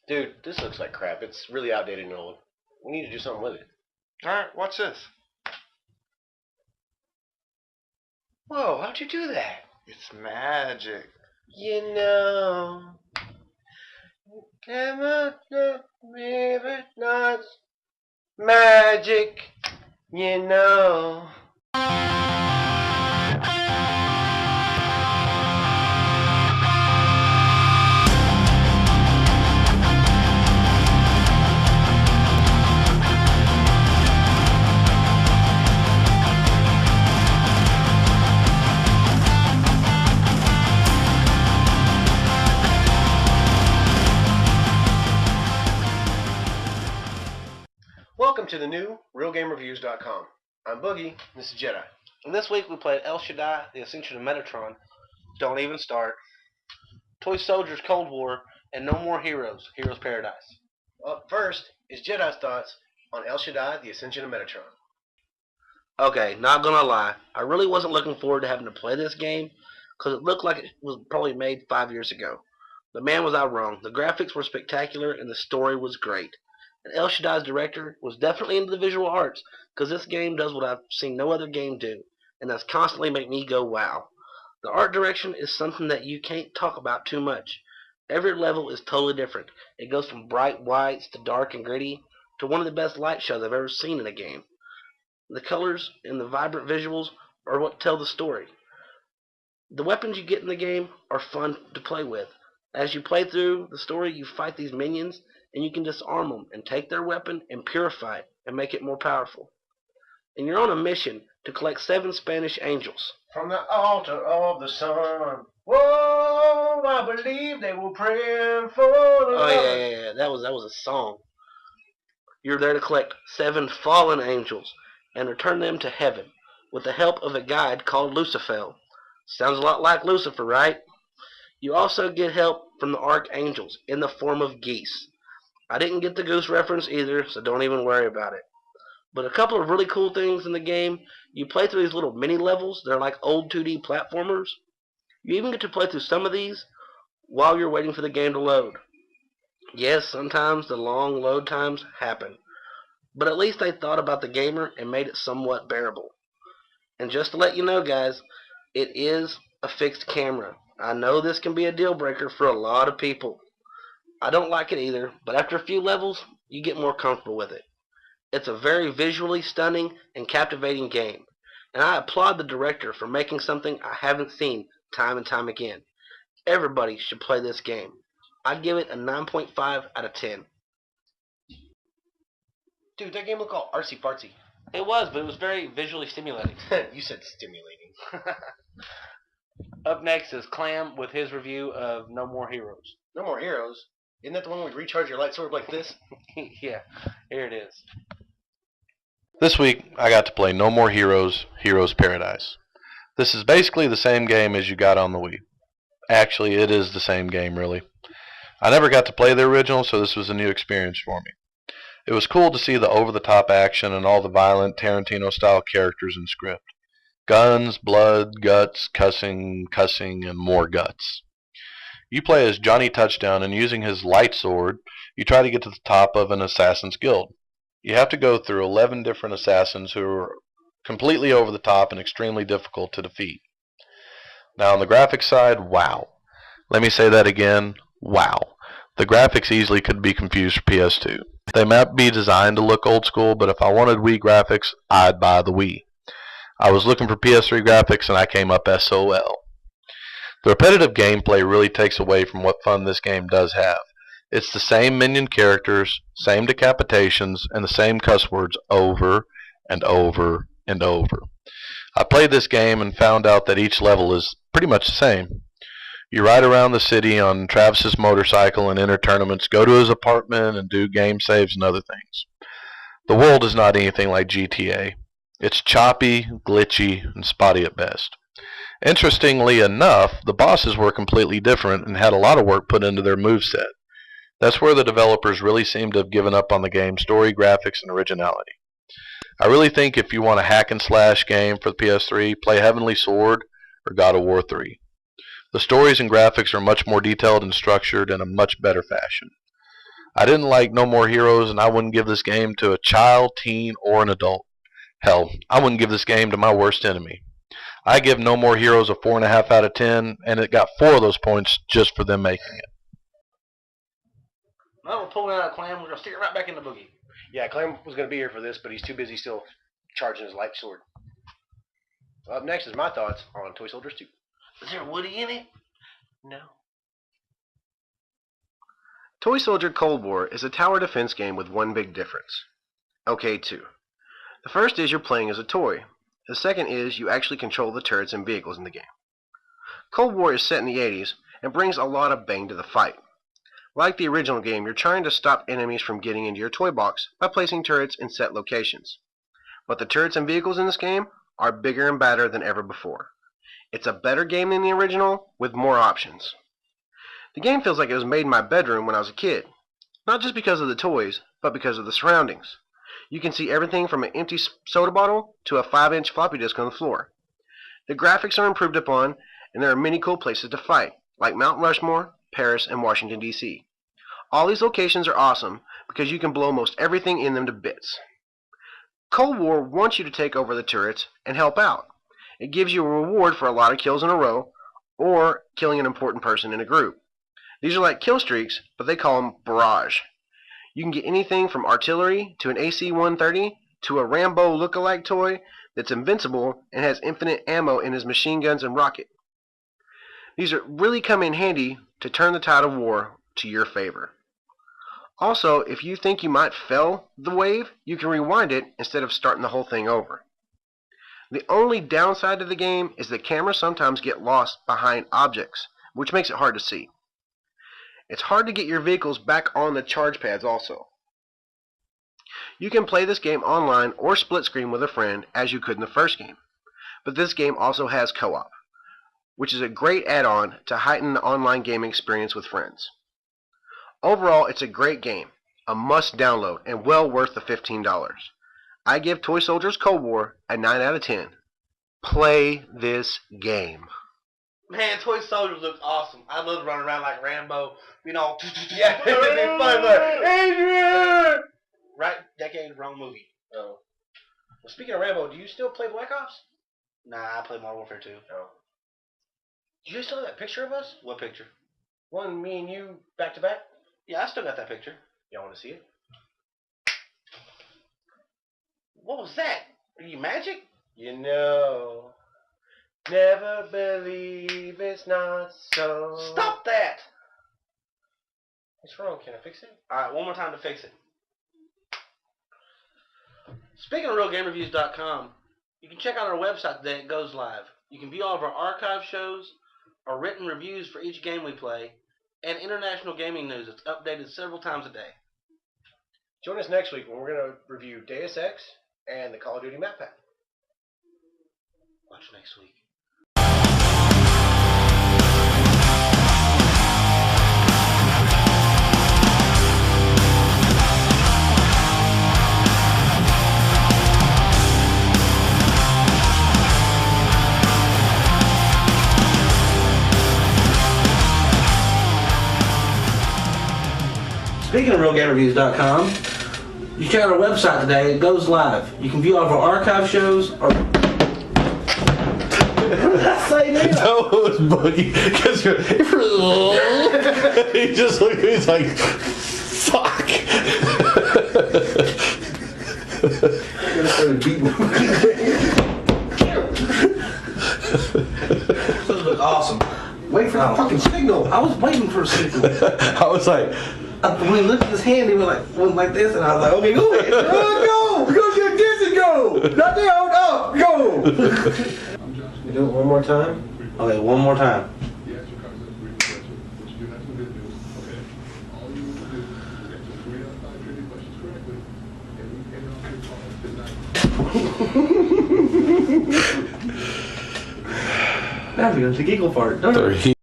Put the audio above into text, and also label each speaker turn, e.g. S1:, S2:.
S1: Dude, this looks like crap. It's really outdated and old. We need to do something with it.
S2: Alright, watch this.
S1: Whoa, how'd you do that?
S2: It's magic.
S1: You know, not magic, you know. Welcome to the new RealGameReviews.com. I'm Boogie, and this is Jedi.
S3: And this week we played El Shaddai, the Ascension of Meta-tron, Don't Even Start, Toy Soldiers Cold War, and No More Heroes, Heroes Paradise.
S1: Up first is Jedi's thoughts on El Shaddai, the Ascension of Meta-tron.
S3: Okay, not gonna lie, I really wasn't looking forward to having to play this game, because it looked like it was probably made 5 years ago. But man, was I wrong. The graphics were spectacular, and the story was great. And El Shaddai's director was definitely into the visual arts, because this game does what I've seen no other game do, and that's constantly make me go wow. The art direction is something that you can't talk about too much. Every level is totally different. It goes from bright whites to dark and gritty to one of the best light shows I've ever seen in a game. The colors and the vibrant visuals are what tell the story. The weapons you get in the game are fun to play with. As you play through the story, you fight these minions, and you can disarm them and take their weapon and purify it and make it more powerful. And you're on a mission to collect 7 Spanish angels.
S1: From the altar of the sun, whoa, I believe they were praying for the
S3: Oh yeah. That was a song. You're there to collect 7 fallen angels and return them to heaven with the help of a guide called Lucifer. Sounds a lot like Lucifer, right? You also get help from the archangels in the form of geese. I didn't get the goose reference either, so don't even worry about it. But a couple of really cool things in the game, you play through these little mini levels. They're like old 2D platformers. You even get to play through some of these while you're waiting for the game to load. Yes, sometimes the long load times happen, but at least they thought about the gamer and made it somewhat bearable. And just to let you know, guys, it is a fixed camera. I know this can be a deal breaker for a lot of people. I don't like it either, but after a few levels, you get more comfortable with it. It's a very visually stunning and captivating game, and I applaud the director for making something I haven't seen time and time again. Everybody should play this game. I give it a 9.5 out of 10.
S1: Dude, that game looked all artsy-fartsy.
S3: It was, but it was very visually stimulating.
S1: You said stimulating.
S3: Up next is Clam with his review of No More Heroes.
S1: No More Heroes? Isn't that the one where you recharge your lightsaber like this?
S3: Yeah, here it is.
S2: This week, I got to play No More Heroes, Heroes Paradise. This is basically the same game as you got on the Wii. Actually, it is the same game, really. I never got to play the original, so this was a new experience for me. It was cool to see the over-the-top action and all the violent Tarantino-style characters and script. Guns, blood, guts, cussing, and more guts. You play as Johnny Touchdown, and using his light sword, you try to get to the top of an assassin's guild. You have to go through 11 different assassins who are completely over the top and extremely difficult to defeat. Now on the graphics side, wow. Let me say that again, wow. The graphics easily could be confused for PS2. They might be designed to look old school, but if I wanted Wii graphics, I'd buy the Wii. I was looking for PS3 graphics and I came up SOL. The repetitive gameplay really takes away from what fun this game does have. It's the same minion characters, same decapitations, and the same cuss words over and over and over. I played this game and found out that each level is pretty much the same. You ride around the city on Travis's motorcycle and enter tournaments, go to his apartment and do game saves and other things. The world is not anything like GTA. It's choppy, glitchy, and spotty at best. Interestingly enough, the bosses were completely different and had a lot of work put into their moveset. That's where the developers really seem to have given up on the game's story, graphics, and originality. I really think if you want a hack and slash game for the PS3, play Heavenly Sword or God of War 3. The stories and graphics are much more detailed and structured in a much better fashion. I didn't like No More Heroes, and I wouldn't give this game to a child, teen, or an adult. Hell, I wouldn't give this game to my worst enemy. I give No More Heroes a 4.5 out of 10, and it got 4 of those points just for them making it.
S3: Well, we're pulling out a Clam. We're going to stick it right back in the boogie.
S1: Yeah, Clem was going to be here for this, but he's too busy still charging his light sword. Up next is my thoughts on Toy Soldiers 2.
S3: Is there Woody in it?
S1: No. Toy Soldier Cold War is a tower defense game with one big difference. Okay, two. The first is you're playing as a toy. The second is you actually control the turrets and vehicles in the game. Cold War is set in the 80s and brings a lot of bang to the fight. Like the original game, you're trying to stop enemies from getting into your toy box by placing turrets in set locations. But the turrets and vehicles in this game are bigger and badder than ever before. It's a better game than the original, with more options. The game feels like it was made in my bedroom when I was a kid. Not just because of the toys, but because of the surroundings. You can see everything from an empty soda bottle to a 5-inch floppy disk on the floor. The graphics are improved upon, and there are many cool places to fight, like Mount Rushmore, Paris, and Washington, D.C. All these locations are awesome because you can blow most everything in them to bits. Cold War wants you to take over the turrets and help out. It gives you a reward for a lot of kills in a row, or killing an important person in a group. These are like kill streaks, but they call them barrage. You can get anything from artillery to an AC-130 to a Rambo look-alike toy that's invincible and has infinite ammo in his machine guns and rocket. These really come in handy to turn the tide of war to your favor. Also, if you think you might fail the wave, you can rewind it instead of starting the whole thing over. The only downside to the game is the cameras sometimes get lost behind objects, which makes it hard to see. It's hard to get your vehicles back on the charge pads also. You can play this game online or split screen with a friend as you could in the first game. But this game also has co-op, which is a great add-on to heighten the online gaming experience with friends. Overall, it's a great game, a must download, and well worth the $15. I give Toy Soldiers Cold War a 9 out of 10. Play this game.
S3: Man, Toy Soldiers looks awesome. I love running around like Rambo, you know.
S1: Yeah, it'd be fun, but Adrian!
S3: Right decade, wrong movie.
S1: Oh. Well, speaking of Rambo, do you still play Black Ops?
S3: Nah, I play Modern Warfare 2.
S1: Oh. Do you still have that picture of us?
S3: What picture?
S1: One, me and you, back to back?
S3: Yeah, I still got that picture.
S1: Y'all want to see it?
S3: What was that? Are you magic?
S1: You know, never believe it's not so.
S3: Stop that!
S1: What's wrong? Can I fix it?
S3: Alright, one more time to fix it. Speaking of RealGameReviews.com, you can check out our website today. It goes live. You can view all of our archive shows, our written reviews for each game we play, and international gaming news that's updated several times a day.
S1: Join us next week when we're going to review Deus Ex and the Call of Duty map pack.
S3: Watch next week. Speaking of RealGameReviews.com, you check out our website today. It goes live. You can view all of our archive shows. What did I say now?
S2: No, it was Boogie. Because he just looked, he's like, fuck.
S3: This looks awesome.
S1: Wait for the fucking signal.
S3: I was waiting for a signal.
S2: I was like,
S3: When he lifted his hand, he went like this, and I was like, okay, go ahead.
S1: Go! Go get this and go! Not down, up, go! We do it one more time?
S3: Okay, one more time. Now we're going to giggle fart.
S2: 3